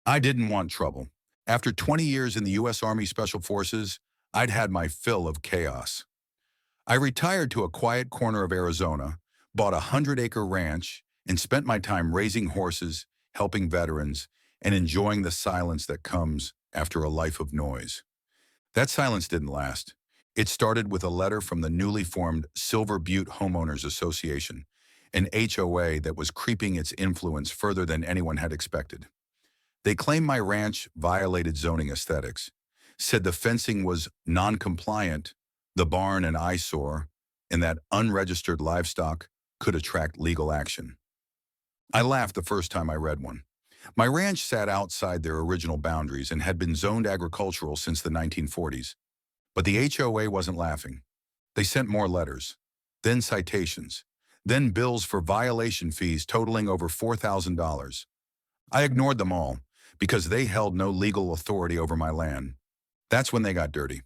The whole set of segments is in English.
I didn't want trouble. After 20 years in the U.S. Army Special Forces, I'd had my fill of chaos. I retired to a quiet corner of Arizona, bought a 100-acre ranch, and spent my time raising horses, helping veterans, and enjoying the silence that comes after a life of noise. That silence didn't last. It started with a letter from the newly formed Silver Butte Homeowners Association, an HOA that was creeping its influence further than anyone had expected. They claimed my ranch violated zoning aesthetics, said the fencing was non-compliant, the barn an eyesore, and that unregistered livestock could attract legal action. I laughed the first time I read one. My ranch sat outside their original boundaries and had been zoned agricultural since the 1940s. But the HOA wasn't laughing. They sent more letters, then citations, then bills for violation fees totaling over $4,000. I ignored them all because they held no legal authority over my land. That's when they got dirty.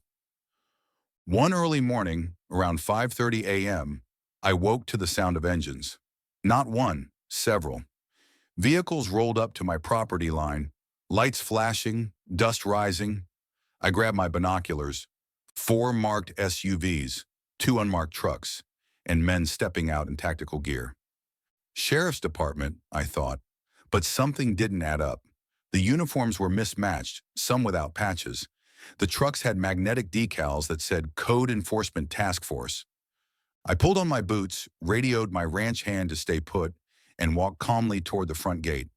One early morning, around 5:30 a.m., I woke to the sound of engines. Not one, several. Vehicles rolled up to my property line, lights flashing, dust rising. I grabbed my binoculars. 4 marked SUVs, 2 unmarked trucks, and men stepping out in tactical gear. Sheriff's Department, I thought, but something didn't add up. The uniforms were mismatched, some without patches. The trucks had magnetic decals that said Code Enforcement Task Force. I pulled on my boots, radioed my ranch hand to stay put, and walked calmly toward the front gate.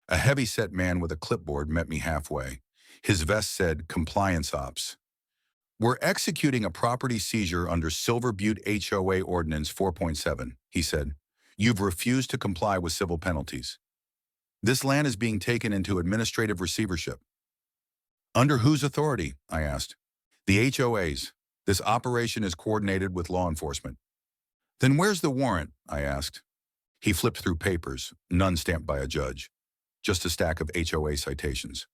A heavy-set man with a clipboard met me halfway. His vest said, Compliance Ops. We're executing a property seizure under Silver Butte HOA Ordinance 4.7, he said. You've refused to comply with civil penalties. This land is being taken into administrative receivership. Under whose authority? I asked. The HOA's. This operation is coordinated with law enforcement. Then where's the warrant? I asked. He flipped through papers, none stamped by a judge. Just a stack of HOA citations.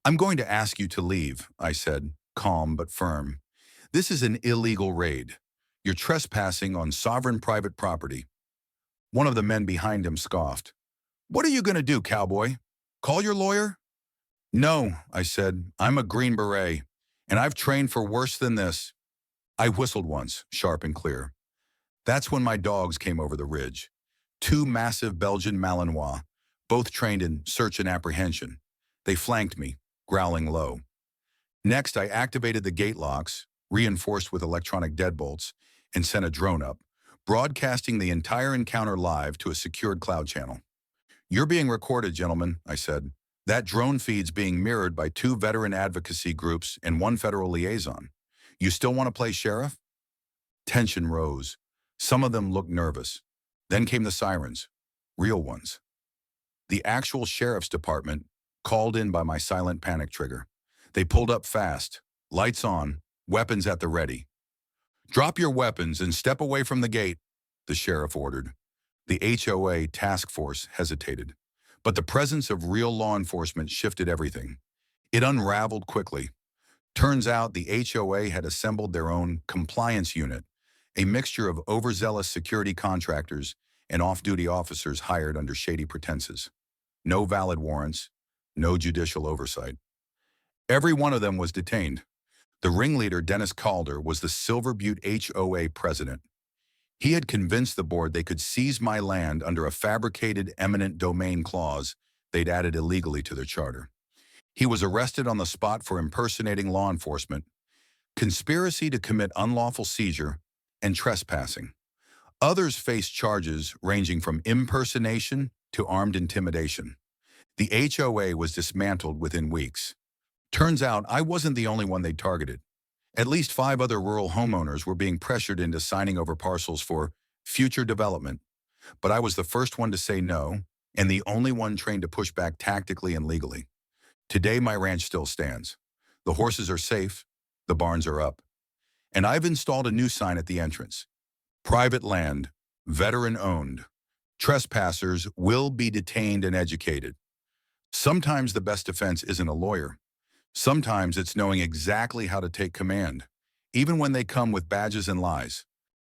I'm going to ask you to leave, I said, calm but firm. This is an illegal raid. You're trespassing on sovereign private property. One of the men behind him scoffed. What are you going to do, cowboy? Call your lawyer? No, I said, I'm a Green Beret, and I've trained for worse than this. I whistled once, sharp and clear. That's when my dogs came over the ridge. 2 massive Belgian Malinois, both trained in search and apprehension. They flanked me, growling low. Next, I activated the gate locks, reinforced with electronic deadbolts, and sent a drone up, broadcasting the entire encounter live to a secured cloud channel. You're being recorded, gentlemen, I said. That drone feed's being mirrored by 2 veteran advocacy groups and 1 federal liaison. You still want to play sheriff? Tension rose. Some of them looked nervous. Then came the sirens, real ones. The actual sheriff's department, called in by my silent panic trigger. They pulled up fast, lights on, weapons at the ready. Drop your weapons and step away from the gate, the sheriff ordered. The HOA task force hesitated, but the presence of real law enforcement shifted everything. It unraveled quickly. Turns out the HOA had assembled their own compliance unit, a mixture of overzealous security contractors and off-duty officers hired under shady pretenses. No valid warrants, no judicial oversight. Every one of them was detained. The ringleader, Dennis Calder, was the Silver Butte HOA president. He had convinced the board they could seize my land under a fabricated eminent domain clause they'd added illegally to their charter. He was arrested on the spot for impersonating law enforcement, conspiracy to commit unlawful seizure, and trespassing. Others faced charges ranging from impersonation to armed intimidation. The HOA was dismantled within weeks. Turns out I wasn't the only one they targeted. At least 5 other rural homeowners were being pressured into signing over parcels for future development. But I was the first one to say no, and the only one trained to push back tactically and legally. Today, my ranch still stands. The horses are safe, the barns are up. And I've installed a new sign at the entrance. Private land, veteran-owned. Trespassers will be detained and educated. Sometimes the best defense isn't a lawyer. Sometimes it's knowing exactly how to take command, even when they come with badges and lies.